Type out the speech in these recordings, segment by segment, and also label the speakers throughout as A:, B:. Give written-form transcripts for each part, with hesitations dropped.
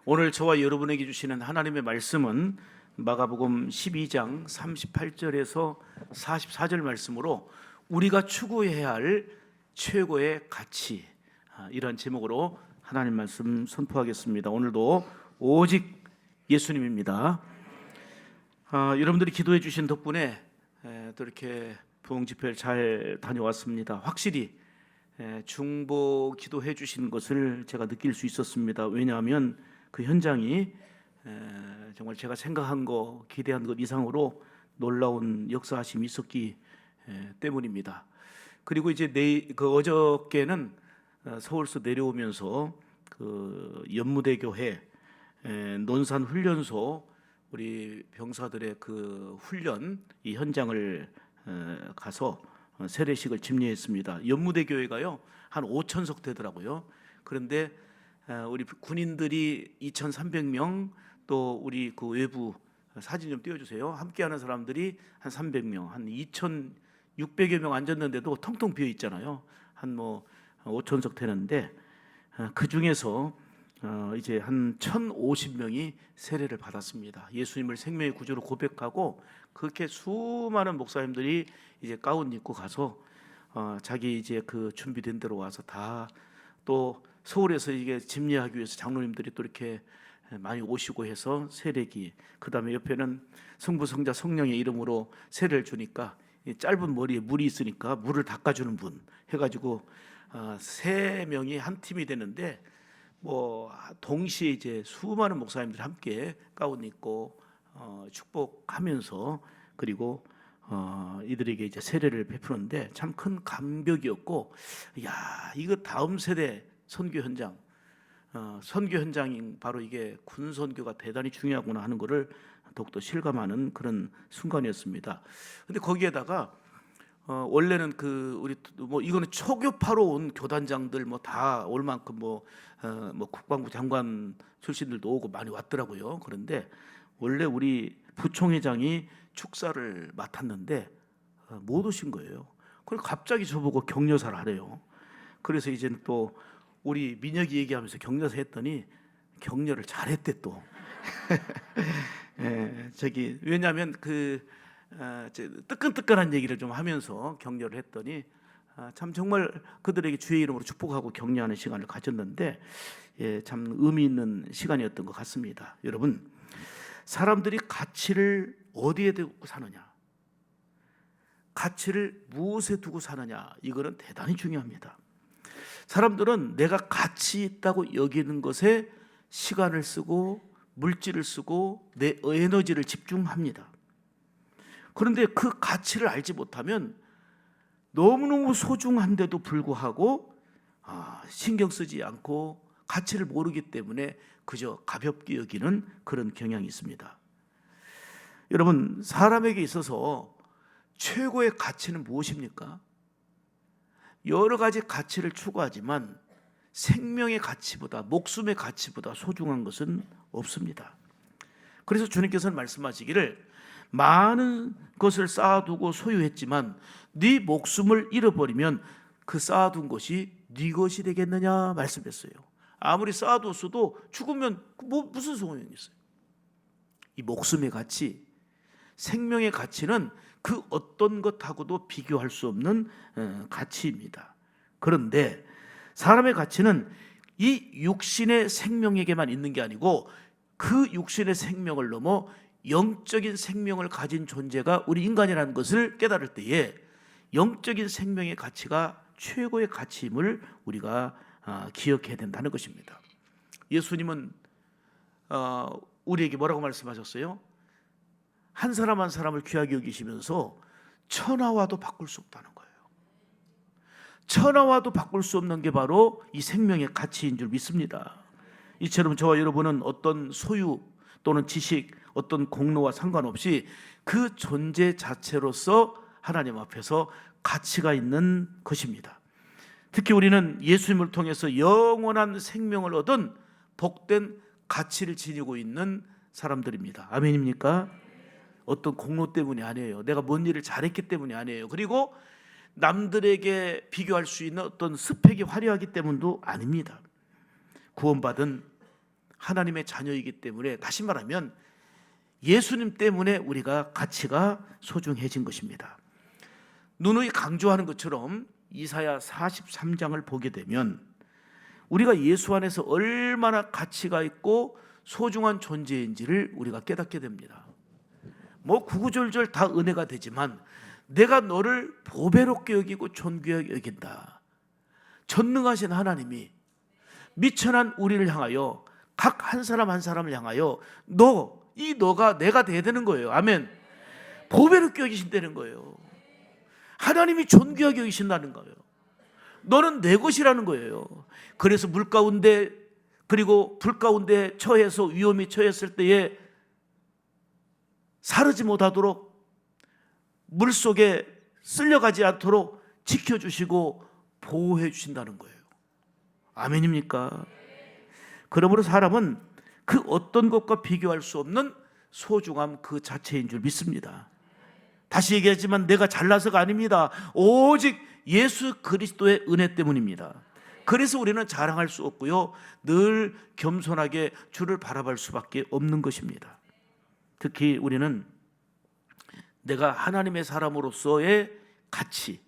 A: 오늘 저와 여러분에게 주시는 하나님의 말씀은 마가복음 12장 38절에서 44절 말씀으로 우리가 추구해야 할 최고의 가치, 이런 제목으로 하나님 말씀 선포하겠습니다. 오늘도 오직 예수님입니다. 여러분들이 기도해 주신 덕분에 또 이렇게 부흥 집회를 잘 다녀왔습니다. 확실히 중보 기도해 주신 것을 제가 느낄 수 있었습니다. 왜냐하면 그 현장이 정말 제가 생각한 거, 기대한 것 이상으로 놀라운 역사하심이 있었기 때문입니다. 그리고 이제 어저께는 서울서 내려오면서 그 연무대교회 논산 훈련소 우리 병사들의 그 훈련 이 현장을 가서 세례식을 집례했습니다. 연무대교회가요 한 5,000석 되더라고요. 그런데 우리 군인들이 2,300명, 또 우리 그 외부 사진 좀 띄워주세요. 함께하는 사람들이 한 300명, 한 2,600여 명 앉았는데도 텅텅 비어 있잖아요. 한 5,000석 되는데 그 중에서 이제 한 1,050명이 세례를 받았습니다. 예수님을 생명의 구주로 고백하고 그렇게 수많은 목사님들이 이제 가운 입고 가서 자기 이제 그 준비된 대로 와서 다 또 서울에서 이게 집례하기 위해서 장로님들이 또 이렇게 많이 오시고 해서 세례기, 그 다음에 옆에는 성부, 성자, 성령의 이름으로 세례를 주니까 짧은 머리에 물이 있으니까 물을 닦아주는 분 해가지고 3명이 한 팀이 되는데 동시에 이제 수많은 목사님들이 함께 가운 입고 축복하면서 그리고 이들에게 이제 세례를 베푸는데 참 큰 감격이었고, 야, 이거 다음 세대 선교 현장, 선교 현장인 바로 이게 군 선교가 대단히 중요하구나 하는 것을 더욱더 실감하는 그런 순간이었습니다. 근데 거기에다가 원래는 그 우리 이거는 초교파로 온 교단장들 다 올 만큼 국방부 장관 출신들도 오고 많이 왔더라고요. 그런데 원래 우리 부총회장이 축사를 맡았는데 못 오신 거예요. 그래서 갑자기 저보고 격려사를 하래요. 그래서 이제는 또 우리 민혁이 얘기하면서 격려사 했더니 격려를 잘했대 또. 왜냐하면 그 뜨끈뜨끈한 얘기를 좀 하면서 격려를 했더니 참 정말 그들에게 주의 이름으로 축복하고 격려하는 시간을 가졌는데 참 의미 있는 시간이었던 것 같습니다. 여러분, 사람들이 가치를 어디에 두고 사느냐, 가치를 무엇에 두고 사느냐, 이거는 대단히 중요합니다. 사람들은 내가 가치 있다고 여기는 것에 시간을 쓰고 물질을 쓰고 내 에너지를 집중합니다. 그런데 그 가치를 알지 못하면 너무너무 소중한데도 불구하고 신경 쓰지 않고 가치를 모르기 때문에 그저 가볍게 여기는 그런 경향이 있습니다. 여러분, 사람에게 있어서 최고의 가치는 무엇입니까? 여러 가지 가치를 추구하지만 생명의 가치보다, 목숨의 가치보다 소중한 것은 없습니다. 그래서 주님께서는 말씀하시기를 많은 것을 쌓아두고 소유했지만 네 목숨을 잃어버리면 그 쌓아둔 것이 네 것이 되겠느냐 말씀했어요. 아무리 쌓아뒀어도 죽으면 무슨 소용이 있어요? 이 목숨의 가치, 생명의 가치는 그 어떤 것하고도 비교할 수 없는 가치입니다. 그런데 사람의 가치는 이 육신의 생명에게만 있는 게 아니고 그 육신의 생명을 넘어 영적인 생명을 가진 존재가 우리 인간이라는 것을 깨달을 때에 영적인 생명의 가치가 최고의 가치임을 우리가 기억해야 된다는 것입니다. 예수님은 우리에게 뭐라고 말씀하셨어요? 한 사람 한 사람을 귀하게 여기시면서 천하와도 바꿀 수 없다는 거예요. 천하와도 바꿀 수 없는 게 바로 이 생명의 가치인 줄 믿습니다. 이처럼 저와 여러분은 어떤 소유 또는 지식, 어떤 공로와 상관없이 그 존재 자체로서 하나님 앞에서 가치가 있는 것입니다. 특히 우리는 예수님을 통해서 영원한 생명을 얻은 복된 가치를 지니고 있는 사람들입니다. 아멘입니까? 어떤 공로 때문이 아니에요. 내가 뭔 일을 잘했기 때문이 아니에요. 그리고 남들에게 비교할 수 있는 어떤 스펙이 화려하기 때문도 아닙니다. 구원받은 하나님의 자녀이기 때문에, 다시 말하면 예수님 때문에 우리가 가치가 소중해진 것입니다. 누누이 강조하는 것처럼 이사야 43장을 보게 되면 우리가 예수 안에서 얼마나 가치가 있고 소중한 존재인지를 우리가 깨닫게 됩니다. 뭐 구구절절 다 은혜가 되지만 내가 너를 보배롭게 여기고 존귀하게 여긴다. 전능하신 하나님이 미천한 우리를 향하여, 각 한 사람 한 사람을 향하여 너가 내가 돼야 되는 거예요. 아멘. 보배롭게 여기신다는 거예요. 하나님이 존귀하게 여기신다는 거예요. 너는 내 것이라는 거예요. 그래서 물 가운데 그리고 불 가운데 처해서 위험이 처했을 때에 사르지 못하도록, 물 속에 쓸려가지 않도록 지켜주시고 보호해 주신다는 거예요. 아멘입니까? 그러므로 사람은 그 어떤 것과 비교할 수 없는 소중함 그 자체인 줄 믿습니다. 다시 얘기하지만 내가 잘나서가 아닙니다. 오직 예수 그리스도의 은혜 때문입니다. 그래서 우리는 자랑할 수 없고요, 늘 겸손하게 주를 바라볼 수밖에 없는 것입니다. 특히 우리는 내가 하나님의 사람으로서의 가치,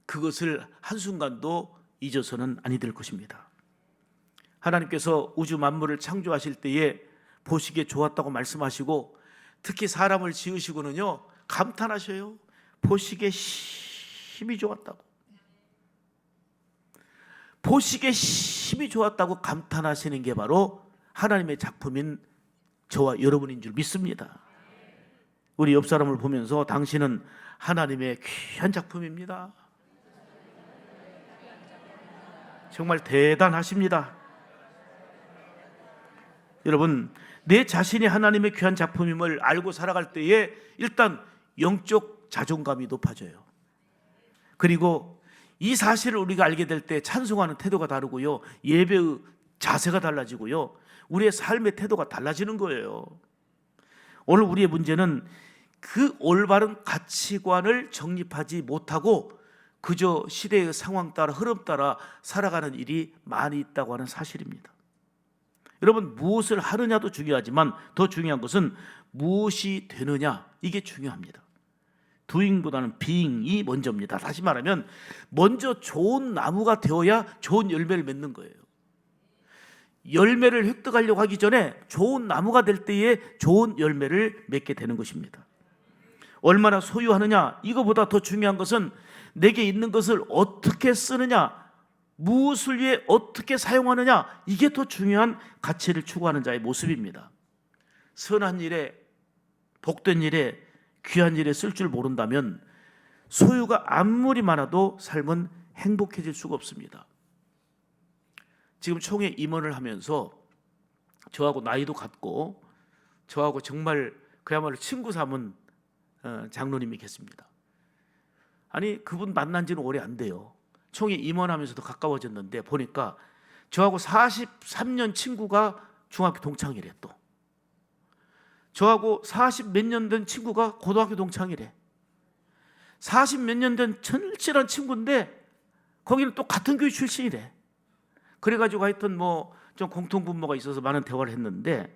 A: 그것을 한순간도 잊어서는 아니 될 것입니다. 하나님께서 우주 만물을 창조하실 때에 보시기에 좋았다고 말씀하시고, 특히 사람을 지으시고는요 감탄하셔요. 보시기에 심히 좋았다고, 보시기에 심히 좋았다고 감탄하시는 게 바로 하나님의 작품인 저와 여러분인 줄 믿습니다. 우리 옆 사람을 보면서 당신은 하나님의 귀한 작품입니다. 정말 대단하십니다. 여러분, 내 자신이 하나님의 귀한 작품임을 알고 살아갈 때에 일단 영적 자존감이 높아져요. 그리고 이 사실을 우리가 알게 될 때 찬송하는 태도가 다르고요, 예배의 자세가 달라지고요, 우리의 삶의 태도가 달라지는 거예요. 오늘 우리의 문제는 그 올바른 가치관을 정립하지 못하고 그저 시대의 상황 따라, 흐름 따라 살아가는 일이 많이 있다고 하는 사실입니다. 여러분, 무엇을 하느냐도 중요하지만 더 중요한 것은 무엇이 되느냐, 이게 중요합니다. doing보다는 being이 먼저입니다. 다시 말하면 먼저 좋은 나무가 되어야 좋은 열매를 맺는 거예요. 열매를 획득하려고 하기 전에 좋은 나무가 될 때에 좋은 열매를 맺게 되는 것입니다. 얼마나 소유하느냐, 이거보다 더 중요한 것은 내게 있는 것을 어떻게 쓰느냐, 무엇을 위해 어떻게 사용하느냐, 이게 더 중요한 가치를 추구하는 자의 모습입니다. 선한 일에, 복된 일에, 귀한 일에 쓸 줄 모른다면 소유가 아무리 많아도 삶은 행복해질 수가 없습니다. 지금 총회 임원을 하면서 저하고 나이도 같고 저하고 정말 그야말로 친구 삼은 장로님이 계십니다. 아니, 그분 만난 지는 오래 안 돼요. 총회 임원하면서도 가까워졌는데 보니까 저하고 43년 친구가 중학교 동창이래. 또 저하고 40 몇 년 된 친구가 고등학교 동창이래. 40 몇 년 된 절실한 친구인데 거기는 또 같은 교회 출신이래. 그래가지고 하여튼 뭐 좀 공통분모가 있어서 많은 대화를 했는데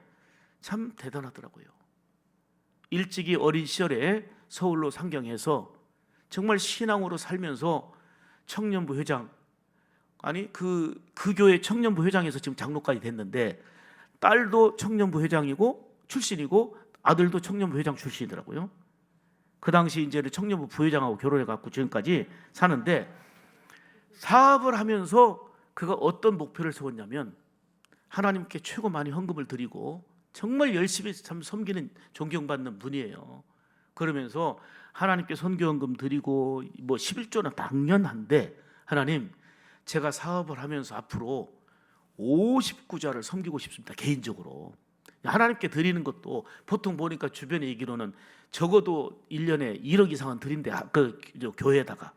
A: 참 대단하더라고요. 일찍이 어린 시절에 서울로 상경해서 정말 신앙으로 살면서 청년부 회장, 아니 그 교회 청년부 회장에서 지금 장로까지 됐는데, 딸도 청년부 회장이고 출신이고 아들도 청년부 회장 출신이더라고요. 그 당시 이제 청년부 부회장하고 결혼해갖고 지금까지 사는데, 사업을 하면서 그가 어떤 목표를 세웠냐면 하나님께 최고 많이 헌금을 드리고 정말 열심히 참 섬기는, 존경받는 분이에요. 그러면서 하나님께 선교헌금 드리고 뭐 11조는 당연한데, 하나님, 제가 사업을 하면서 앞으로 59자를 섬기고 싶습니다. 개인적으로. 하나님께 드리는 것도 보통 보니까 주변에 얘기로는 적어도 1년에 1억 이상은 드린대, 그 교회에다가.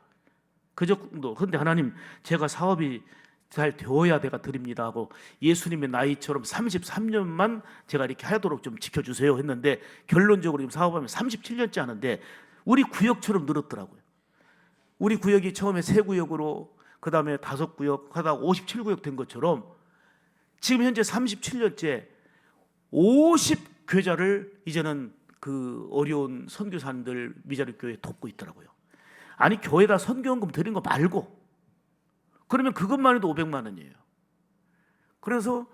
A: 그 정도. 그런데 하나님, 제가 사업이 잘 되어야 내가 드립니다 하고 예수님의 나이처럼 33년만 제가 이렇게 하도록 좀 지켜주세요 했는데, 결론적으로 지금 사업하면 37년째 하는데 우리 구역처럼 늘었더라고요. 우리 구역이 처음에 3구역으로 그 다음에 5구역 하다가 57구역 된 것처럼 지금 현재 37년째 50교자를 이제는 그 어려운 선교사님들 미자립 교회에 돕고 있더라고요. 아니 교회에다 선교원금 드린 거 말고 그러면 그것만 해도 500만 원이에요. 그래서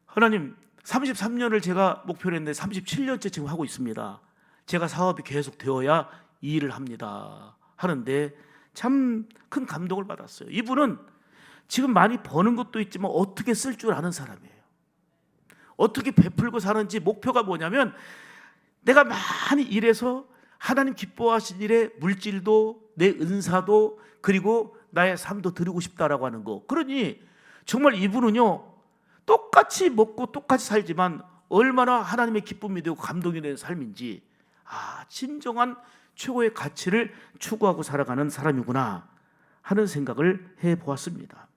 A: 하나님 33년을 제가 목표로 했는데 37년째 지금 하고 있습니다. 제가 사업이 계속 되어야 이 일을 합니다 하는데 참 큰 감동을 받았어요. 이분은 지금 많이 버는 것도 있지만 어떻게 쓸 줄 아는 사람이에요. 어떻게 베풀고 사는지 목표가 뭐냐면 내가 많이 일해서 하나님 기뻐하신 일에 물질도 내 은사도 그리고 나의 삶도 드리고 싶다라고 하는 거. 그러니 정말 이분은요 똑같이 먹고 똑같이 살지만 얼마나 하나님의 기쁨이 되고 감동이 되는 삶인지 진정한 최고의 가치를 추구하고 살아가는 사람이구나 하는 생각을 해보았습니다.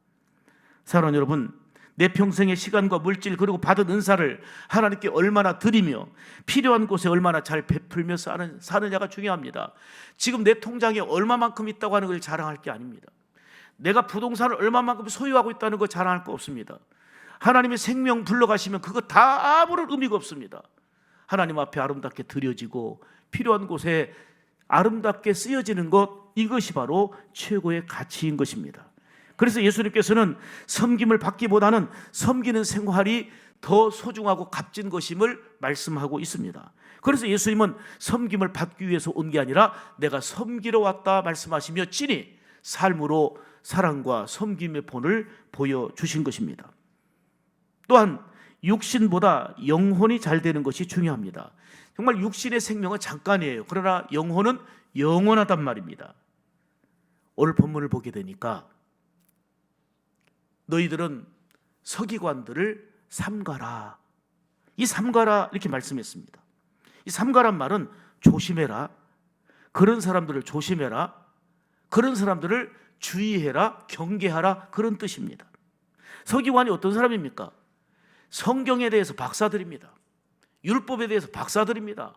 A: 사랑하는 여러분, 내 평생의 시간과 물질 그리고 받은 은사를 하나님께 얼마나 드리며 필요한 곳에 얼마나 잘 베풀며 사느냐가 중요합니다. 지금 내 통장에 얼마만큼 있다고 하는 걸 자랑할 게 아닙니다. 내가 부동산을 얼마만큼 소유하고 있다는 거 자랑할 거 없습니다. 하나님의 생명 불러가시면 그거 다 아무런 의미가 없습니다. 하나님 앞에 아름답게 드려지고 필요한 곳에 아름답게 쓰여지는 것, 이것이 바로 최고의 가치인 것입니다. 그래서 예수님께서는 섬김을 받기보다는 섬기는 생활이 더 소중하고 값진 것임을 말씀하고 있습니다. 그래서 예수님은 섬김을 받기 위해서 온 게 아니라 내가 섬기러 왔다 말씀하시며 친히 삶으로 사랑과 섬김의 본을 보여주신 것입니다. 또한 육신보다 영혼이 잘 되는 것이 중요합니다. 정말 육신의 생명은 잠깐이에요. 그러나 영혼은 영원하단 말입니다. 오늘 본문을 보게 되니까 너희들은 서기관들을 삼가라. 이 삼가라 이렇게 말씀했습니다. 이 삼가란 말은 조심해라. 그런 사람들을 조심해라. 그런 사람들을 주의해라. 경계하라. 그런 뜻입니다. 서기관이 어떤 사람입니까? 성경에 대해서 박사들입니다. 율법에 대해서 박사들입니다.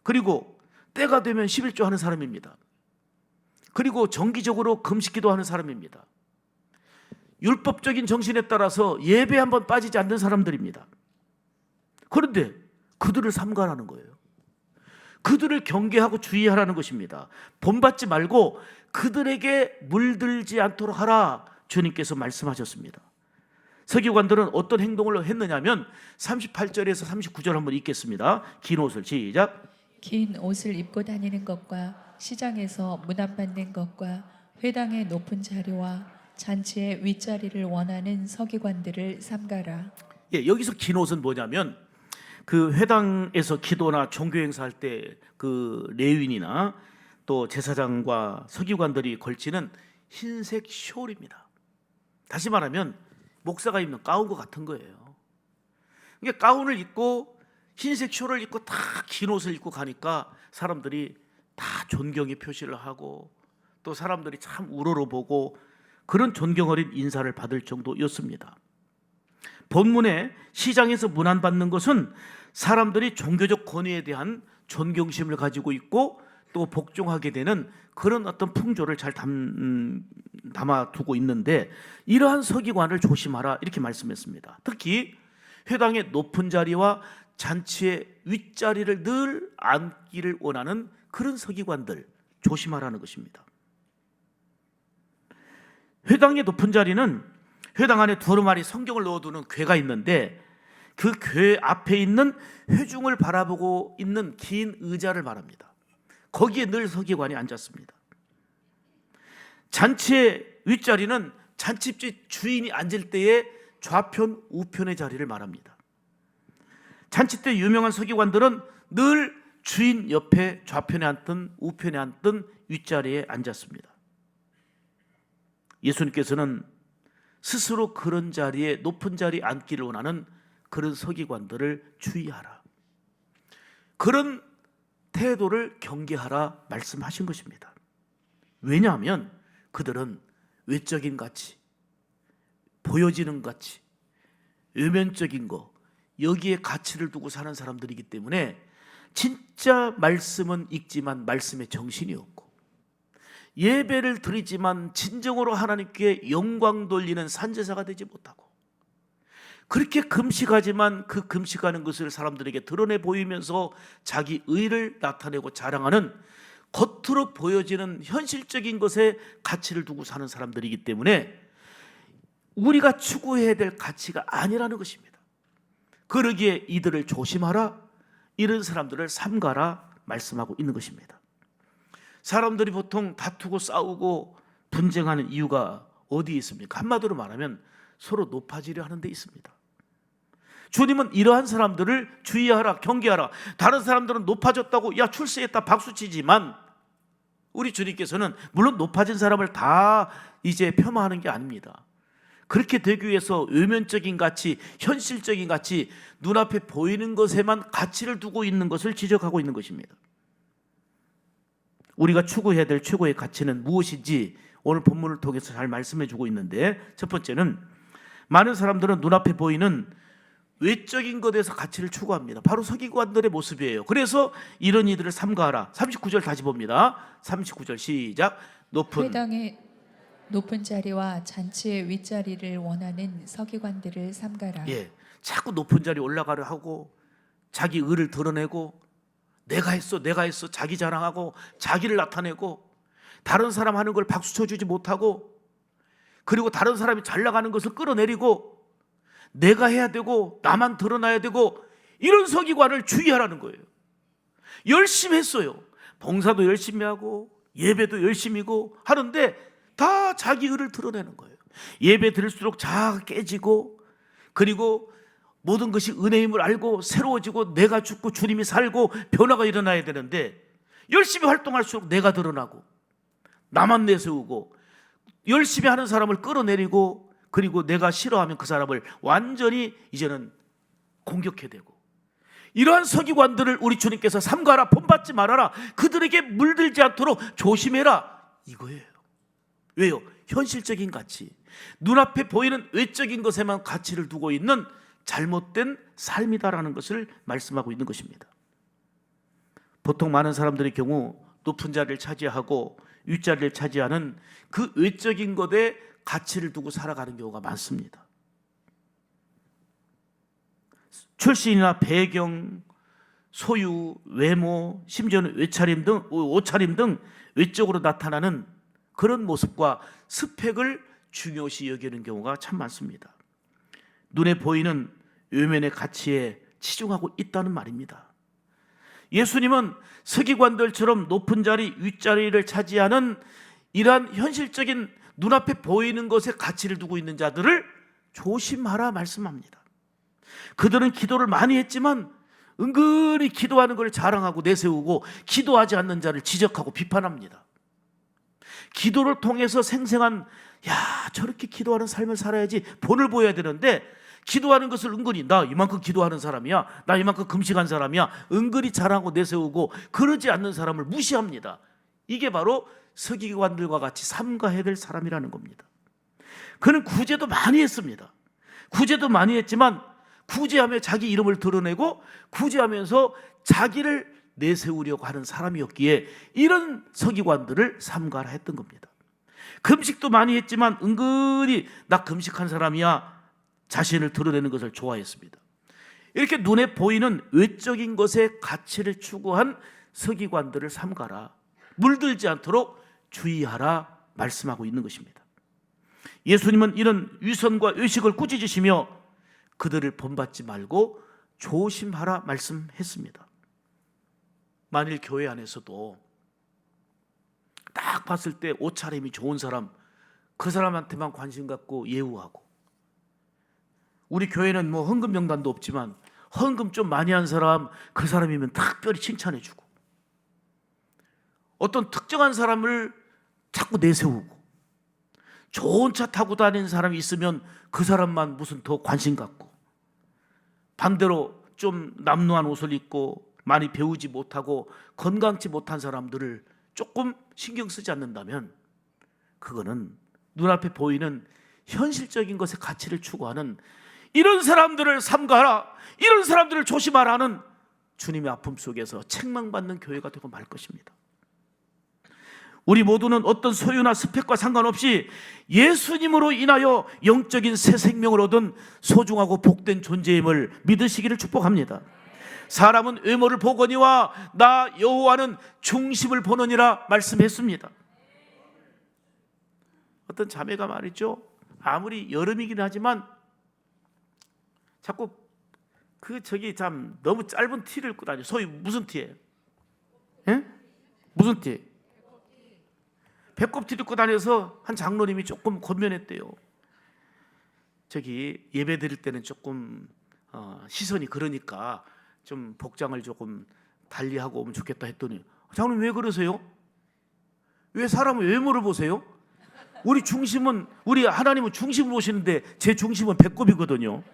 A: 그리고 때가 되면 11조 하는 사람입니다. 그리고 정기적으로 금식기도 하는 사람입니다. 율법적인 정신에 따라서 예배 한번 빠지지 않는 사람들입니다. 그런데 그들을 삼가라는 거예요. 그들을 경계하고 주의하라는 것입니다. 본받지 말고 그들에게 물들지 않도록 하라 주님께서 말씀하셨습니다. 서기관들은 어떤 행동을 했느냐면 38절에서 39절 한번 읽겠습니다. 긴 옷을 시작.
B: 긴 옷을 입고 다니는 것과 시장에서 문안받는 것과 회당의 높은 자리와 잔치의 윗자리를 원하는 서기관들을 삼가라.
A: 여기서 긴 옷은 뭐냐면 그 회당에서 기도나 종교 행사할 때 그 레위인이나 또 제사장과 서기관들이 걸치는 흰색 숄입니다. 다시 말하면 목사가 입는 가운과 같은 거예요. 그러니까 가운을 입고 흰색 숄을 입고 다 긴 옷을 입고 가니까 사람들이 다 존경의 표시를 하고 또 사람들이 참 우러러보고 그런 존경 어린 인사를 받을 정도였습니다. 본문에 시장에서 문안받는 것은 사람들이 종교적 권위에 대한 존경심을 가지고 있고 또 복종하게 되는 그런 어떤 풍조를 잘 담아두고 있는데 이러한 서기관을 조심하라 이렇게 말씀했습니다. 특히 회당의 높은 자리와 잔치의 윗자리를 늘 앉기를 원하는 그런 서기관들 조심하라는 것입니다. 회당의 높은 자리는 회당 안에 두루마리 성경을 넣어두는 궤가 있는데 그 궤 앞에 있는 회중을 바라보고 있는 긴 의자를 말합니다. 거기에 늘 서기관이 앉았습니다. 잔치의 윗자리는 잔치집 주인이 앉을 때의 좌편 우편의 자리를 말합니다. 잔치 때 유명한 서기관들은 늘 주인 옆에 좌편에 앉든 우편에 앉든 윗자리에 앉았습니다. 예수님께서는 스스로 그런 자리에 높은 자리에 앉기를 원하는 그런 서기관들을 주의하라. 그런 태도를 경계하라 말씀하신 것입니다. 왜냐하면 그들은 외적인 가치, 보여지는 가치, 외면적인 거 여기에 가치를 두고 사는 사람들이기 때문에 진짜 말씀은 읽지만 말씀에 정신이 없고 예배를 드리지만 진정으로 하나님께 영광 돌리는 산제사가 되지 못하고 그렇게 금식하지만 그 금식하는 것을 사람들에게 드러내 보이면서 자기 의를 나타내고 자랑하는, 겉으로 보여지는 현실적인 것에 가치를 두고 사는 사람들이기 때문에 우리가 추구해야 될 가치가 아니라는 것입니다. 그러기에 이들을 조심하라, 이런 사람들을 삼가라 말씀하고 있는 것입니다. 사람들이 보통 다투고 싸우고 분쟁하는 이유가 어디에 있습니까? 한마디로 말하면 서로 높아지려 하는 데 있습니다. 주님은 이러한 사람들을 주의하라, 경계하라. 다른 사람들은 높아졌다고 야 출세했다 박수치지만 우리 주님께서는 물론 높아진 사람을 다 이제 폄하하는 게 아닙니다. 그렇게 되기 위해서 외면적인 가치, 현실적인 가치, 눈앞에 보이는 것에만 가치를 두고 있는 것을 지적하고 있는 것입니다. 우리가 추구해야 될 최고의 가치는 무엇인지 오늘 본문을 통해서 잘 말씀해 주고 있는데, 첫 번째는 많은 사람들은 눈앞에 보이는 외적인 것에서 가치를 추구합니다. 바로 서기관들의 모습이에요. 그래서 이런 이들을 삼가하라. 39절 다시 봅니다. 39절 시작.
B: 회당의 높은 자리와 잔치의 윗자리를 원하는 서기관들을 삼가라.
A: 자꾸 높은 자리에 올라가려 하고 자기 의를 드러내고 내가 했어 자기 자랑하고 자기를 나타내고 다른 사람 하는 걸 박수 쳐주지 못하고, 그리고 다른 사람이 잘 나가는 것을 끌어내리고 내가 해야 되고 나만 드러나야 되고, 이런 서기관을 주의하라는 거예요. 열심히 했어요. 봉사도 열심히 하고 예배도 열심히고 하는데 다 자기 의를 드러내는 거예요. 예배 드릴수록 자아가 깨지고, 그리고 모든 것이 은혜임을 알고 새로워지고 내가 죽고 주님이 살고 변화가 일어나야 되는데 열심히 활동할수록 내가 드러나고 나만 내세우고 열심히 하는 사람을 끌어내리고, 그리고 내가 싫어하면 그 사람을 완전히 이제는 공격해야 되고, 이러한 서기관들을 우리 주님께서 삼가라, 본받지 말아라, 그들에게 물들지 않도록 조심해라, 이거예요. 왜요? 현실적인 가치, 눈앞에 보이는 외적인 것에만 가치를 두고 있는 잘못된 삶이다라는 것을 말씀하고 있는 것입니다. 보통 많은 사람들의 경우 높은 자리를 차지하고 윗자리를 차지하는 그 외적인 것에 가치를 두고 살아가는 경우가 많습니다. 출신이나 배경, 소유, 외모, 심지어는 옷차림 등 외적으로 나타나는 그런 모습과 스펙을 중요시 여기는 경우가 참 많습니다. 눈에 보이는 외면의 가치에 치중하고 있다는 말입니다. 예수님은 서기관들처럼 높은 자리, 윗자리를 차지하는 이러한 현실적인 눈앞에 보이는 것에 가치를 두고 있는 자들을 조심하라 말씀합니다. 그들은 기도를 많이 했지만 은근히 기도하는 걸 자랑하고 내세우고 기도하지 않는 자를 지적하고 비판합니다. 기도를 통해서 생생한 저렇게 기도하는 삶을 살아야지 본을 보여야 되는데, 기도하는 것을 은근히 나 이만큼 기도하는 사람이야, 나 이만큼 금식한 사람이야, 은근히 자랑하고 내세우고 그러지 않는 사람을 무시합니다. 이게 바로 서기관들과 같이 삼가해야 될 사람이라는 겁니다. 그는 구제도 많이 했습니다. 구제도 많이 했지만 구제하며 자기 이름을 드러내고 구제하면서 자기를 내세우려고 하는 사람이었기에 이런 서기관들을 삼가라 했던 겁니다. 금식도 많이 했지만 은근히 나 금식한 사람이야 자신을 드러내는 것을 좋아했습니다. 이렇게 눈에 보이는 외적인 것에 가치를 추구한 서기관들을 삼가라, 물들지 않도록 주의하라 말씀하고 있는 것입니다. 예수님은 이런 위선과 의식을 꾸짖으시며 그들을 본받지 말고 조심하라 말씀했습니다. 만일 교회 안에서도 딱 봤을 때 옷차림이 좋은 사람, 그 사람한테만 관심 갖고 예우하고, 우리 교회는 뭐 헌금 명단도 없지만 헌금 좀 많이 한 사람, 그 사람이면 특별히 칭찬해주고, 어떤 특정한 사람을 자꾸 내세우고, 좋은 차 타고 다니는 사람이 있으면 그 사람만 무슨 더 관심 갖고, 반대로 좀 남루한 옷을 입고 많이 배우지 못하고 건강치 못한 사람들을 조금 신경 쓰지 않는다면 그거는 눈앞에 보이는 현실적인 것의 가치를 추구하는, 이런 사람들을 삼가하라, 이런 사람들을 조심하라는 주님의 아픔 속에서 책망받는 교회가 되고 말 것입니다. 우리 모두는 어떤 소유나 스펙과 상관없이 예수님으로 인하여 영적인 새 생명을 얻은 소중하고 복된 존재임을 믿으시기를 축복합니다. 사람은 외모를 보거니와 나 여호와는 중심을 보느니라 말씀했습니다. 어떤 자매가 말이죠, 아무리 여름이긴 하지만 자꾸 참 너무 짧은 티를 입고 다녀요. 소위 무슨 티예요? 예? 무슨 티? 배꼽티 입고 다녀서 한 장로님이 조금 권면했대요. 예배 드릴 때는 조금 시선이 그러니까 좀 복장을 조금 달리하고 오면 좋겠다 했더니, 장로님 왜 그러세요? 왜 사람의 외모를 보세요? 우리 하나님은 중심을 보시는데 제 중심은 배꼽이거든요.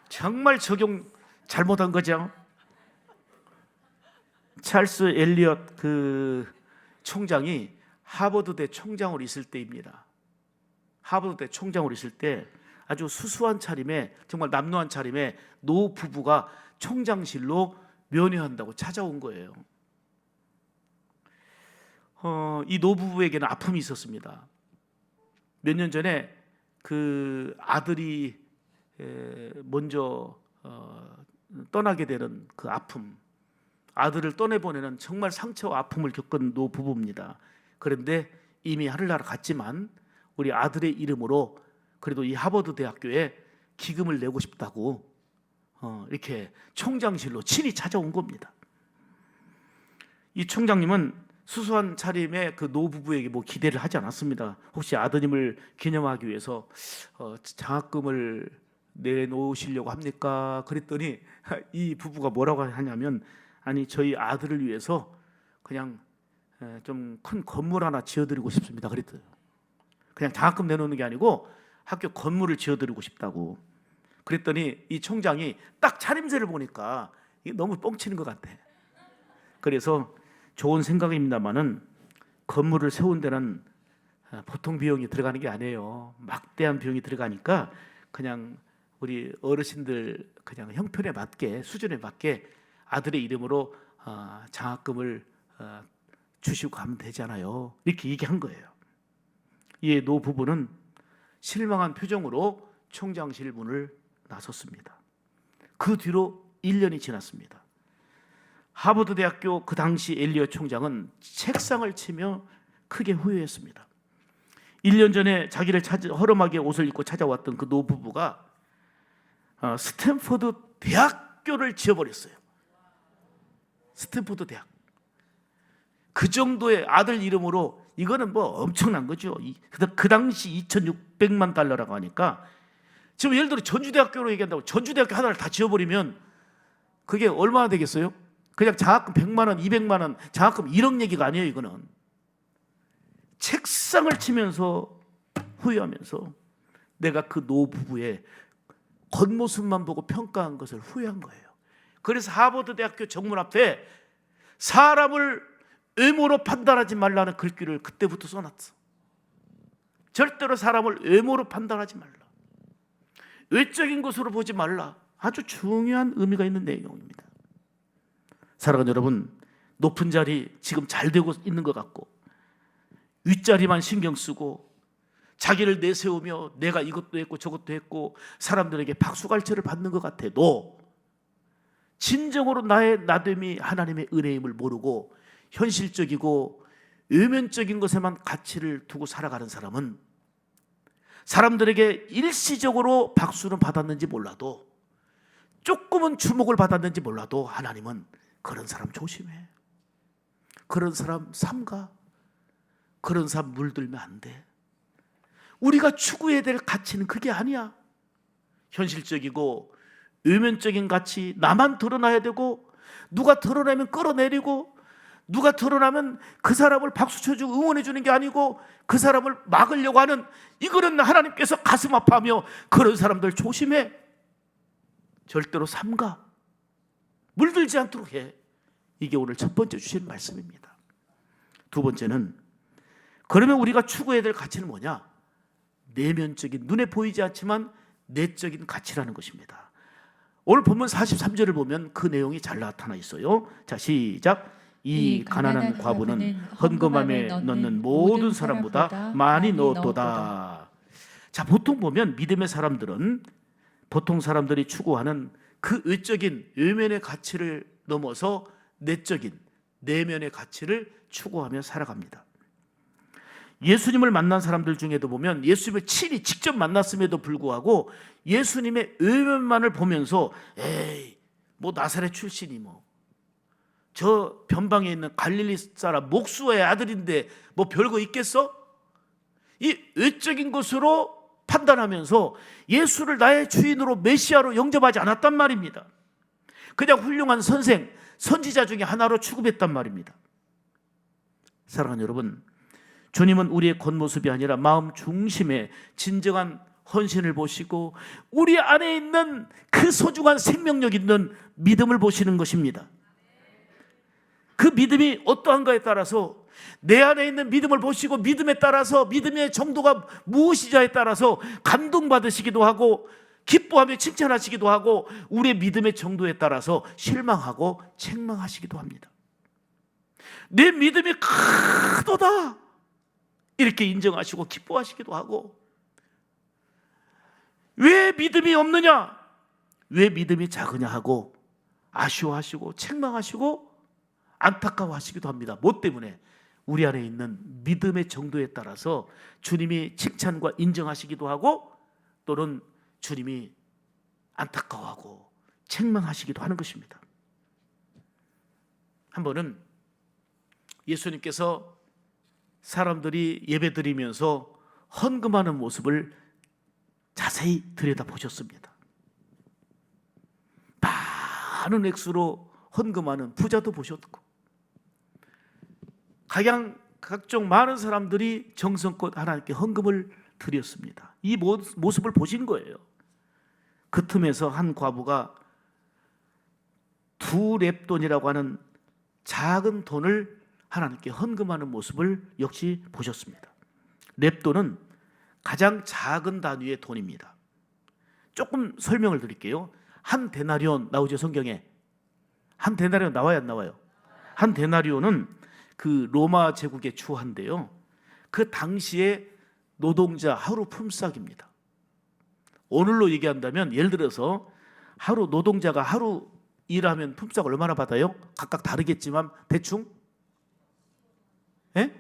A: 정말 적용 잘못한 거죠. 찰스 엘리엇 총장이 하버드대 총장으로 있을 때입니다. 하버드대 총장으로 있을 때 아주 수수한 차림에, 정말 남루한 차림에 노 부부가 총장실로 면회한다고 찾아온 거예요. 이 노 부부에게는 아픔이 있었습니다. 몇 년 전에 그 아들이 먼저 떠나게 되는 그 아픔, 아들을 떠내보내는 정말 상처와 아픔을 겪은 노 부부입니다. 그런데 이미 하늘나라 갔지만 우리 아들의 이름으로 그래도 이 하버드 대학교에 기금을 내고 싶다고 이렇게 총장실로 친히 찾아온 겁니다. 이 총장님은 수수한 차림의 그 노 부부에게 뭐 기대를 하지 않았습니다. 혹시 아드님을 기념하기 위해서 장학금을 내놓으시려고 합니까? 그랬더니 이 부부가 뭐라고 하냐면, 아니 저희 아들을 위해서 그냥 좀 큰 건물 하나 지어드리고 싶습니다. 그랬더니 그냥 장학금 내놓는 게 아니고 학교 건물을 지어드리고 싶다고. 그랬더니 이 총장이 딱 차림새를 보니까 이게 너무 뻥치는 것 같아. 그래서 좋은 생각입니다만은 건물을 세운 데는 보통 비용이 들어가는 게 아니에요. 막대한 비용이 들어가니까 그냥 우리 어르신들 그냥 형편에 맞게, 수준에 맞게 아들의 이름으로 장학금을 주시고 가면 되잖아요. 이렇게 얘기한 거예요. 이 노 부부는 실망한 표정으로 총장실 문을 나섰습니다. 그 뒤로 1년이 지났습니다. 하버드 대학교 그 당시 엘리엇 총장은 책상을 치며 크게 후회했습니다. 1년 전에 자기를 허름하게 옷을 입고 찾아왔던 그 노 부부가 스탠퍼드 대학교를 지어버렸어요. 스탠퍼드 대학. 그 정도의 아들 이름으로, 이거는 뭐 엄청난 거죠. 그 당시 2,600만 달러라고 하니까, 지금 예를 들어 전주대학교로 얘기한다고 전주대학교 하나를 다 지어버리면 그게 얼마나 되겠어요? 그냥 장학금 100만 원, 200만 원, 장학금 1억 얘기가 아니에요. 이거는 책상을 치면서 후회하면서 내가 그 노 부부의 겉모습만 보고 평가한 것을 후회한 거예요. 그래서 하버드 대학교 정문 앞에 사람을 외모로 판단하지 말라는 글귀를 그때부터 써놨어. 절대로 사람을 외모로 판단하지 말라. 외적인 것으로 보지 말라. 아주 중요한 의미가 있는 내용입니다. 사랑하는 여러분, 높은 자리 지금 잘 되고 있는 것 같고 윗자리만 신경 쓰고 자기를 내세우며 내가 이것도 했고 저것도 했고 사람들에게 박수갈채를 받는 것 같아도 진정으로 나의 나됨이 하나님의 은혜임을 모르고 현실적이고 외면적인 것에만 가치를 두고 살아가는 사람은 사람들에게 일시적으로 박수는 받았는지 몰라도, 조금은 주목을 받았는지 몰라도 하나님은 그런 사람 조심해. 그런 사람 삼가. 그런 사람 물들면 안 돼. 우리가 추구해야 될 가치는 그게 아니야. 현실적이고 외면적인 가치, 나만 드러나야 되고 누가 드러나면 끌어내리고 누가 드러나면 그 사람을 박수 쳐주고 응원해 주는 게 아니고 그 사람을 막으려고 하는, 이거는 하나님께서 가슴 아파하며 그런 사람들 조심해. 절대로 삼가. 물들지 않도록 해. 이게 오늘 첫 번째 주신 말씀입니다. 두 번째는, 그러면 우리가 추구해야 될 가치는 뭐냐? 내면적인, 눈에 보이지 않지만 내적인 가치라는 것입니다. 오늘 본문 43절을 보면 그 내용이 잘 나타나 있어요. 자, 시작. 이 가난한 과부는 헌금함에 넣는 모든 사람보다 많이 넣었도다. 자, 보통 보면 믿음의 사람들은 보통 사람들이 추구하는 그 외적인 외면의 가치를 넘어서 내적인 내면의 가치를 추구하며 살아갑니다. 예수님을 만난 사람들 중에도 보면 예수님을 친히 직접 만났음에도 불구하고 예수님의 외면만을 보면서 에이, 뭐 나사렛 출신이 뭐 저 변방에 있는 갈릴리 사람 목수의 아들인데 뭐 별거 있겠어? 이 외적인 것으로 판단하면서 예수를 나의 주인으로 메시아로 영접하지 않았단 말입니다. 그냥 훌륭한 선생, 선지자 중에 하나로 취급했단 말입니다. 사랑하는 여러분, 주님은 우리의 겉모습이 아니라 마음 중심에 진정한 헌신을 보시고 우리 안에 있는 그 소중한 생명력 있는 믿음을 보시는 것입니다. 그 믿음이 어떠한가에 따라서 내 안에 있는 믿음을 보시고 믿음에 따라서 믿음의 정도가 무엇이냐에 따라서 감동받으시기도 하고 기뻐하며 칭찬하시기도 하고 우리의 믿음의 정도에 따라서 실망하고 책망하시기도 합니다. 내 믿음이 크도다 이렇게 인정하시고 기뻐하시기도 하고 왜 믿음이 없느냐 왜 믿음이 작으냐 하고 아쉬워하시고 책망하시고 안타까워하시기도 합니다. 뭐 때문에? 우리 안에 있는 믿음의 정도에 따라서 주님이 칭찬과 인정하시기도 하고 또는 주님이 안타까워하고 책망하시기도 하는 것입니다. 한 번은 예수님께서 사람들이 예배드리면서 헌금하는 모습을 자세히 들여다보셨습니다. 많은 액수로 헌금하는 부자도 보셨고 각종 많은 사람들이 정성껏 하나님께 헌금을 드렸습니다. 이 모습을 보신 거예요. 그 틈에서 한 과부가 2렙돈이라고 하는 작은 돈을 하나님께 헌금하는 모습을 역시 보셨습니다. 렙돈은 가장 작은 단위의 돈입니다. 조금 설명을 드릴게요. 한 데나리온 나오죠, 성경에? 한 데나리온 나와요, 안 나와요? 한 데나리온은 그 로마 제국의 추한데요. 그 당시에 노동자 하루 품삯입니다. 오늘로 얘기한다면 예를 들어서 하루 노동자가 하루 일하면 품삯 얼마나 받아요? 각각 다르겠지만 대충? 예?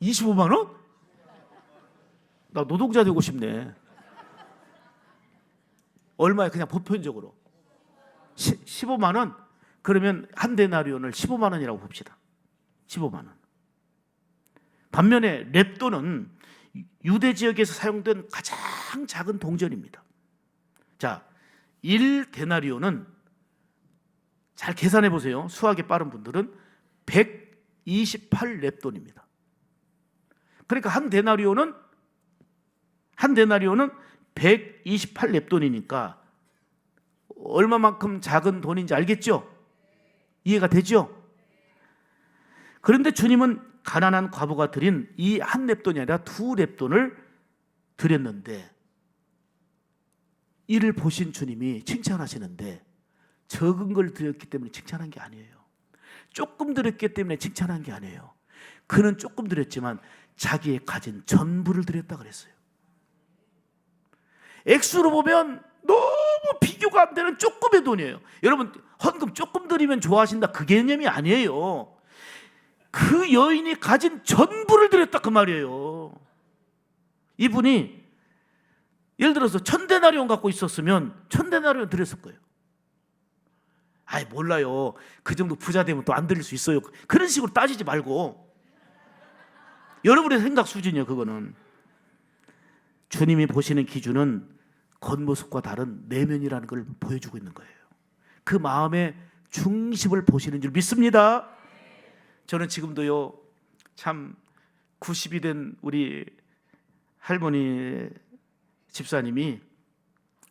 A: 25만 원? 나 노동자 되고 싶네. 얼마에 그냥 보편적으로 15만 원? 그러면 한 데나리온을 15만 원이라고 봅시다. 15만 원. 반면에 렙돈은 유대 지역에서 사용된 가장 작은 동전입니다. 자, 1데나리온은 잘 계산해 보세요. 수학이 빠른 분들은 128렙돈입니다. 그러니까 한 데나리온은 128렙돈이니까 얼마만큼 작은 돈인지 알겠죠? 이해가 되죠? 그런데 주님은 가난한 과부가 드린 이 한 렙돈이 아니라 2렙돈을 드렸는데 이를 보신 주님이 칭찬하시는데 적은 걸 드렸기 때문에 칭찬한 게 아니에요. 조금 드렸기 때문에 칭찬한 게 아니에요. 그는 조금 드렸지만 자기의 가진 전부를 드렸다 그랬어요. 액수로 보면 너무 비교가 안 되는 조금의 돈이에요. 여러분, 헌금 조금 드리면 좋아하신다 그 개념이 아니에요. 그 여인이 가진 전부를 드렸다 그 말이에요. 이분이 예를 들어서 1000데나리온 갖고 있었으면 1000데나리온 드렸을 거예요. 아이 몰라요. 그 정도 부자 되면 또 안 드릴 수 있어요. 그런 식으로 따지지 말고 여러분의 생각 수준이에요. 그거는 주님이 보시는 기준은 겉모습과 다른 내면이라는 걸 보여주고 있는 거예요. 그 마음의 중심을 보시는 줄 믿습니다. 저는 지금도요, 참 90이 된 우리 할머니 집사님이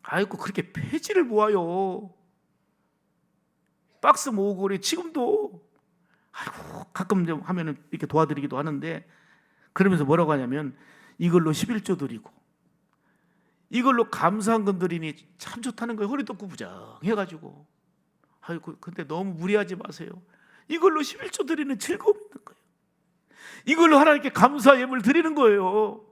A: 아이고 그렇게 폐지를 모아요. 박스 모으고 그래. 지금도 아이고 가끔 좀 하면은 이렇게 도와드리기도 하는데 그러면서 뭐라고 하냐면 이걸로 11조 드리고 이걸로 감사한금 드리니 참 좋다는 거예요. 허리도 구부정 해가지고 아이고 근데 너무 무리하지 마세요. 이걸로 11조 드리는 즐거움이 있는 거예요. 이걸로 하나님께 감사 예물 드리는 거예요.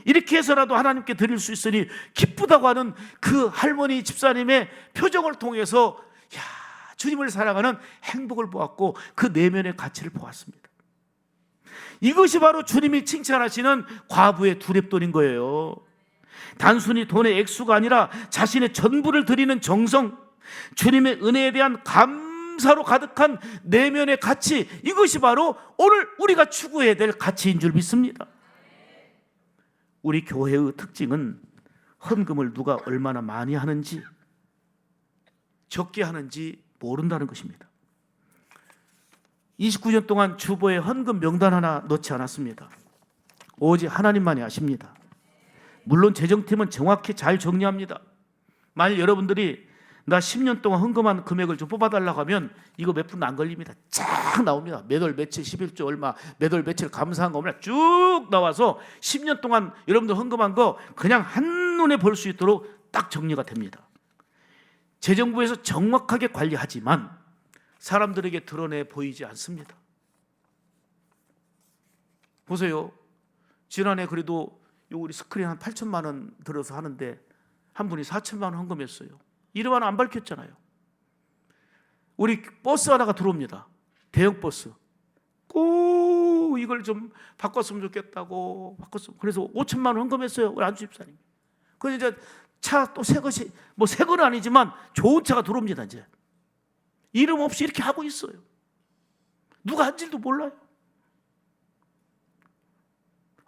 A: 이렇게 해서라도 하나님께 드릴 수 있으니 기쁘다고 하는 그 할머니 집사님의 표정을 통해서 야, 주님을 사랑하는 행복을 보았고 그 내면의 가치를 보았습니다. 이것이 바로 주님이 칭찬하시는 과부의 두렙돈인 거예요. 단순히 돈의 액수가 아니라 자신의 전부를 드리는 정성, 주님의 은혜에 대한 감사로 가득한 내면의 가치, 이것이 바로 오늘 우리가 추구해야 될 가치인 줄 믿습니다. 우리 교회의 특징은 헌금을 누가 얼마나 많이 하는지 적게 하는지 모른다는 것입니다. 29년 동안 주보에 헌금 명단 하나 넣지 않았습니다. 오직 하나님만이 아십니다. 물론 재정팀은 정확히 잘 정리합니다. 만일 여러분들이 나 10년 동안 헌금한 금액을 좀 뽑아달라고 하면 이거 몇 푼 안 걸립니다. 쫙 나옵니다. 몇 월 며칠 11조 얼마, 몇 월 며칠 감사한 거 얼마 쭉 나와서 10년 동안 여러분들 헌금한 거 그냥 한눈에 볼 수 있도록 딱 정리가 됩니다. 재정부에서 정확하게 관리하지만 사람들에게 드러내 보이지 않습니다. 보세요. 지난해 그래도 우리 스크린 한 8천만 원 들어서 하는데 한 분이 4천만 원 헌금했어요. 이름 하나 안 밝혔잖아요. 우리 버스 하나가 들어옵니다. 대형 버스. 꼭 이걸 좀 바꿨으면 좋겠다고 바꿨으면. 그래서 5천만 원 헌금했어요. 우리 안주 집사님. 그래서 이제 차 또 새 것이 뭐 새 건 아니지만 좋은 차가 들어옵니다. 이제 이름 없이 이렇게 하고 있어요. 누가 한지도 몰라요.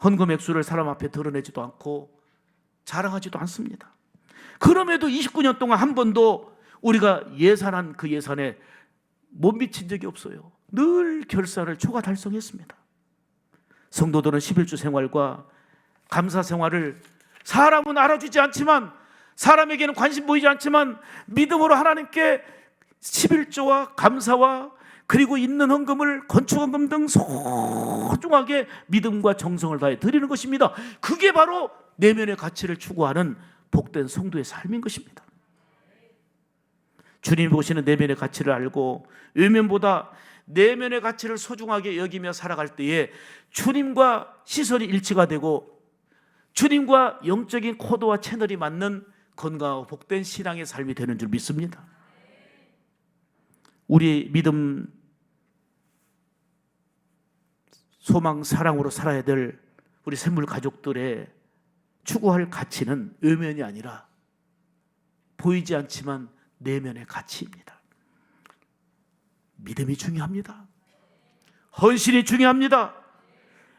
A: 헌금 액수를 사람 앞에 드러내지도 않고 자랑하지도 않습니다. 그럼에도 29년 동안 한 번도 우리가 예산한 그 예산에 못 미친 적이 없어요. 늘 결산을 초과 달성했습니다. 성도들은 11주 생활과 감사 생활을 사람은 알아주지 않지만 사람에게는 관심 보이지 않지만 믿음으로 하나님께 11조와 감사와 그리고 있는 헌금을 건축헌금 등 소중하게 믿음과 정성을 다해 드리는 것입니다. 그게 바로 내면의 가치를 추구하는 복된 성도의 삶인 것입니다. 주님이 보시는 내면의 가치를 알고 외면보다 내면의 가치를 소중하게 여기며 살아갈 때에 주님과 시선이 일치가 되고 주님과 영적인 코드와 채널이 맞는 건강하고 복된 신앙의 삶이 되는 줄 믿습니다. 우리 믿음, 소망, 사랑으로 살아야 될 우리 샘물 가족들의 추구할 가치는 외면이 아니라 보이지 않지만 내면의 가치입니다. 믿음이 중요합니다. 헌신이 중요합니다.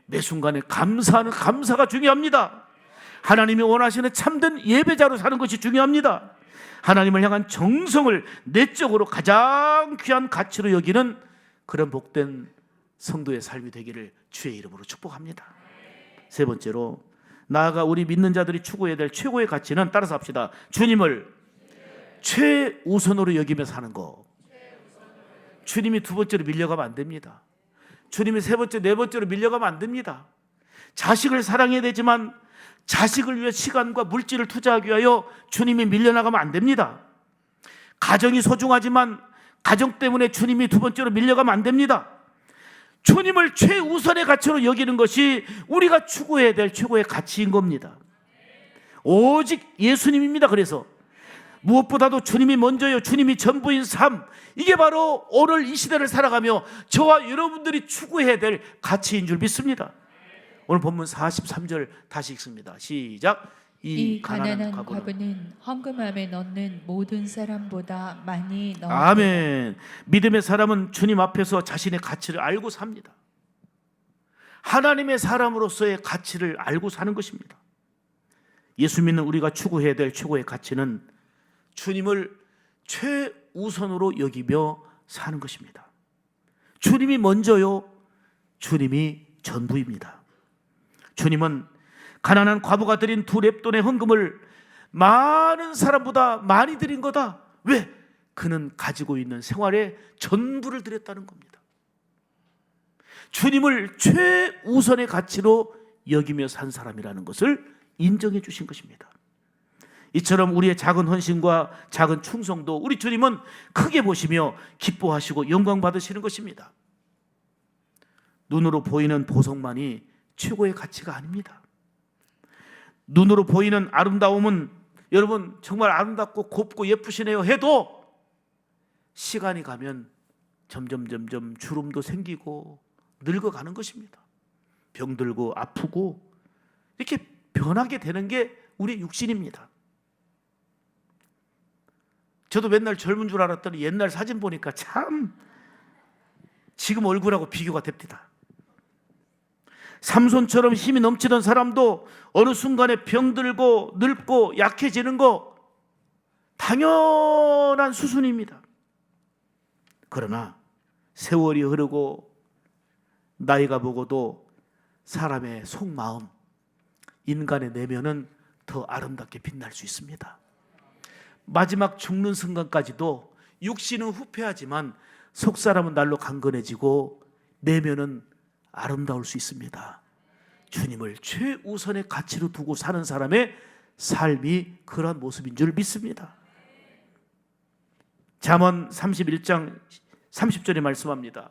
A: 매 순간에 감사하는 감사가 중요합니다. 하나님이 원하시는 참된 예배자로 사는 것이 중요합니다. 하나님을 향한 정성을 내적으로 가장 귀한 가치로 여기는 그런 복된 성도의 삶이 되기를 주의 이름으로 축복합니다. 세 번째로 나아가 우리 믿는 자들이 추구해야 될 최고의 가치는 따라서 합시다. 주님을 최우선으로 여기며 사는 거. 주님이 두 번째로 밀려가면 안 됩니다. 주님이 세 번째, 네 번째로 밀려가면 안 됩니다. 자식을 사랑해야 되지만 자식을 위해 시간과 물질을 투자하기 위하여 주님이 밀려나가면 안 됩니다. 가정이 소중하지만 가정 때문에 주님이 두 번째로 밀려가면 안 됩니다. 주님을 최우선의 가치로 여기는 것이 우리가 추구해야 될 최고의 가치인 겁니다. 오직 예수님입니다. 그래서 무엇보다도 주님이 먼저요, 주님이 전부인 삶, 이게 바로 오늘 이 시대를 살아가며 저와 여러분들이 추구해야 될 가치인 줄 믿습니다. 오늘 본문 43절 다시 읽습니다. 시작.
B: 이 가난한 과부는 헌금함에 넣는 모든 사람보다 많이 넣었다.
A: 아멘. 믿음의 사람은 주님 앞에서 자신의 가치를 알고 삽니다. 하나님의 사람으로서의 가치를 알고 사는 것입니다. 예수 믿는 우리가 추구해야 될 최고의 가치는 주님을 최우선으로 여기며 사는 것입니다. 주님이 먼저요, 주님이 전부입니다. 주님은 가난한 과부가 드린 두 렙돈의 헌금을 많은 사람보다 많이 드린 거다. 왜? 그는 가지고 있는 생활의 전부를 드렸다는 겁니다. 주님을 최우선의 가치로 여기며 산 사람이라는 것을 인정해 주신 것입니다. 이처럼 우리의 작은 헌신과 작은 충성도 우리 주님은 크게 보시며 기뻐하시고 영광 받으시는 것입니다. 눈으로 보이는 보석만이 최고의 가치가 아닙니다. 눈으로 보이는 아름다움은 여러분 정말 아름답고 곱고 예쁘시네요 해도 시간이 가면 점점 주름도 생기고 늙어가는 것입니다. 병들고 아프고 이렇게 변하게 되는 게 우리 육신입니다. 저도 맨날 젊은 줄 알았더니 옛날 사진 보니까 참 지금 얼굴하고 비교가 됩니다. 삼손처럼 힘이 넘치던 사람도 어느 순간에 병들고 늙고 약해지는 거 당연한 수순입니다. 그러나 세월이 흐르고 나이가 먹어도 사람의 속마음, 인간의 내면은 더 아름답게 빛날 수 있습니다. 마지막 죽는 순간까지도 육신은 후패하지만 속사람은 날로 강건해지고 내면은 아름다울 수 있습니다. 주님을 최우선의 가치로 두고 사는 사람의 삶이 그러한 모습인 줄 믿습니다. 잠언 31장 30절에 말씀합니다.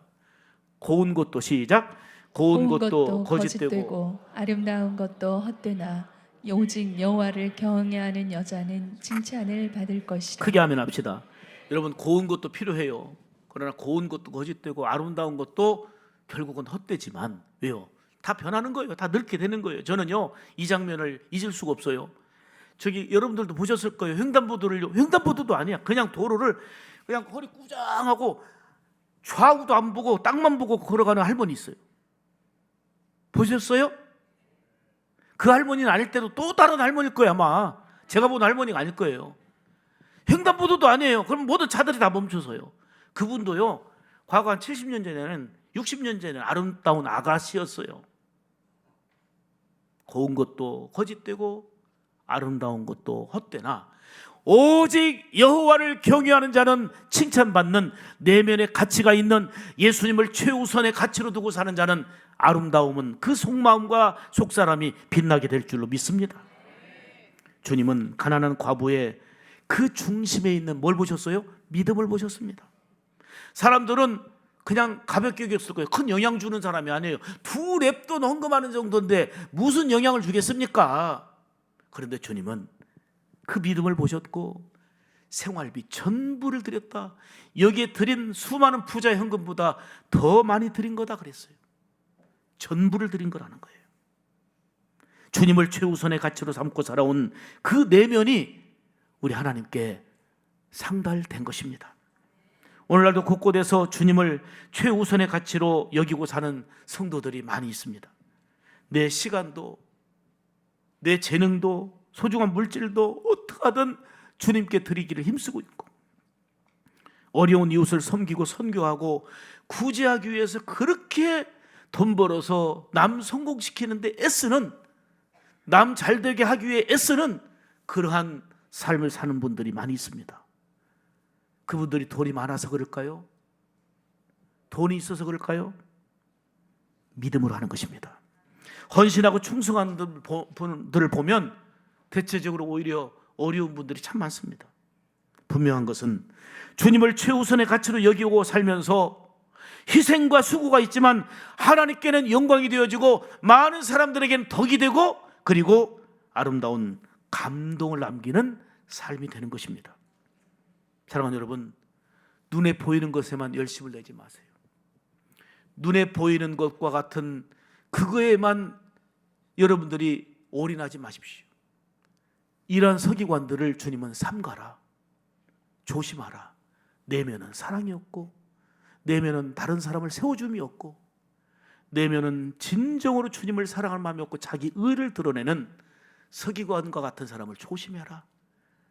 A: 고운 것도 시작. 고운 것도 거짓되고
B: 아름다운 것도 헛되나 오직 여호와를 경외하는 여자는 칭찬을 받을 것이다.
A: 크게 하면 합시다. 여러분 고운 것도 필요해요. 그러나 고운 것도 거짓되고 아름다운 것도 결국은 헛되지만 왜요? 다 변하는 거예요. 다 늙게 되는 거예요. 저는요 이 장면을 잊을 수가 없어요. 저기 여러분들도 보셨을 거예요. 횡단보도도 아니야. 그냥 도로를 그냥 허리 꾸장하고 좌우도 안 보고 땅만 보고 걸어가는 할머니 있어요. 보셨어요? 그 할머니는 아닐 때도 또 다른 할머니일 거예요. 아마 제가 본 할머니가 아닐 거예요. 횡단보도도 아니에요. 그럼 모든 차들이 다 멈춰서요. 그분도요 과거 한 70년 전에는 60년 전에는 아름다운 아가씨였어요. 고운 것도 거짓되고 아름다운 것도 헛되나 오직 여호와를 경외하는 자는 칭찬받는 내면의 가치가 있는 예수님을 최우선의 가치로 두고 사는 자는 아름다움은 그 속마음과 속사람이 빛나게 될 줄로 믿습니다. 주님은 가난한 과부의 그 중심에 있는 뭘 보셨어요? 믿음을 보셨습니다. 사람들은 그냥 가볍게 여겼을 거예요. 큰 영향 주는 사람이 아니에요. 두 랩돈 헌금하는 정도인데 무슨 영향을 주겠습니까? 그런데 주님은 그 믿음을 보셨고 생활비 전부를 드렸다. 여기에 드린 수많은 부자의 헌금보다 더 많이 드린 거다 그랬어요. 전부를 드린 거라는 거예요. 주님을 최우선의 가치로 삼고 살아온 그 내면이 우리 하나님께 상달된 것입니다. 오늘날도 곳곳에서 주님을 최우선의 가치로 여기고 사는 성도들이 많이 있습니다. 내 시간도 내 재능도 소중한 물질도 어떻게 하든 주님께 드리기를 힘쓰고 있고 어려운 이웃을 섬기고 선교하고 구제하기 위해서 그렇게 돈 벌어서 남 성공시키는데 애쓰는, 남 잘되게 하기 위해 애쓰는 그러한 삶을 사는 분들이 많이 있습니다. 그분들이 돈이 많아서 그럴까요? 돈이 있어서 그럴까요? 믿음으로 하는 것입니다. 헌신하고 충성하는 분들을 보면 대체적으로 오히려 어려운 분들이 참 많습니다. 분명한 것은 주님을 최우선의 가치로 여기고 살면서 희생과 수고가 있지만 하나님께는 영광이 되어지고 많은 사람들에게는 덕이 되고 그리고 아름다운 감동을 남기는 삶이 되는 것입니다. 사랑하는 여러분, 눈에 보이는 것에만 열심을 내지 마세요. 눈에 보이는 것과 같은 그거에만 여러분들이 올인하지 마십시오. 이러한 서기관들을 주님은 삼가라, 조심하라. 내면은 사랑이 없고 내면은 다른 사람을 세워줌이 없고 내면은 진정으로 주님을 사랑할 마음이 없고 자기 의를 드러내는 서기관과 같은 사람을 조심해라.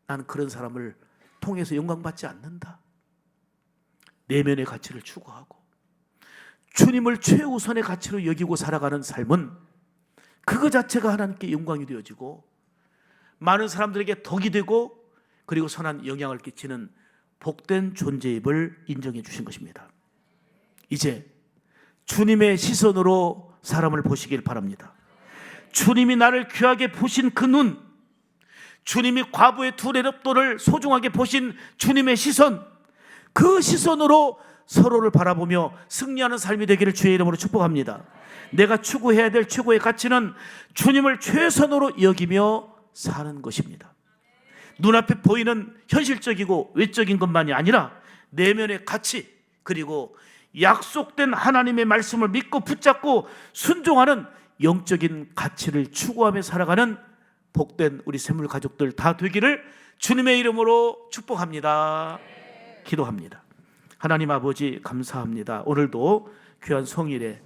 A: 나는 그런 사람을 통해서 영광받지 않는다. 내면의 가치를 추구하고 주님을 최우선의 가치로 여기고 살아가는 삶은 그거 자체가 하나님께 영광이 되어지고 많은 사람들에게 덕이 되고 그리고 선한 영향을 끼치는 복된 존재임을 인정해 주신 것입니다. 이제 주님의 시선으로 사람을 보시길 바랍니다. 주님이 나를 귀하게 보신 그 눈, 주님이 과부의 두 레롭돈을 소중하게 보신 주님의 시선, 그 시선으로 서로를 바라보며 승리하는 삶이 되기를 주의 이름으로 축복합니다. 내가 추구해야 될 최고의 가치는 주님을 최선으로 여기며 사는 것입니다. 눈앞에 보이는 현실적이고 외적인 것만이 아니라 내면의 가치, 그리고 약속된 하나님의 말씀을 믿고 붙잡고 순종하는 영적인 가치를 추구하며 살아가는 복된 우리 샘물 가족들 다 되기를 주님의 이름으로 축복합니다. 기도합니다. 하나님 아버지 감사합니다. 오늘도 귀한 성일에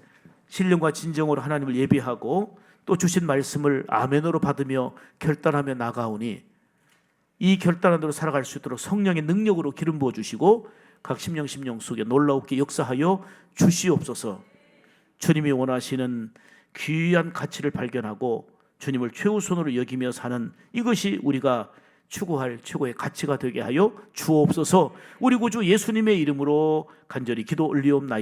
A: 신령과 진정으로 하나님을 예비하고 또 주신 말씀을 아멘으로 받으며 결단하며 나가오니 이 결단한 대로 살아갈 수 있도록 성령의 능력으로 기름 부어주시고 각 심령 속에 놀라우게 역사하여 주시옵소서. 주님이 원하시는 귀한 가치를 발견하고 주님을 최우선으로 여기며 사는 이것이 우리가 추구할 최고의 가치가 되게 하여 주옵소서. 우리 구주 예수님의 이름으로 간절히 기도 올리옵나이다.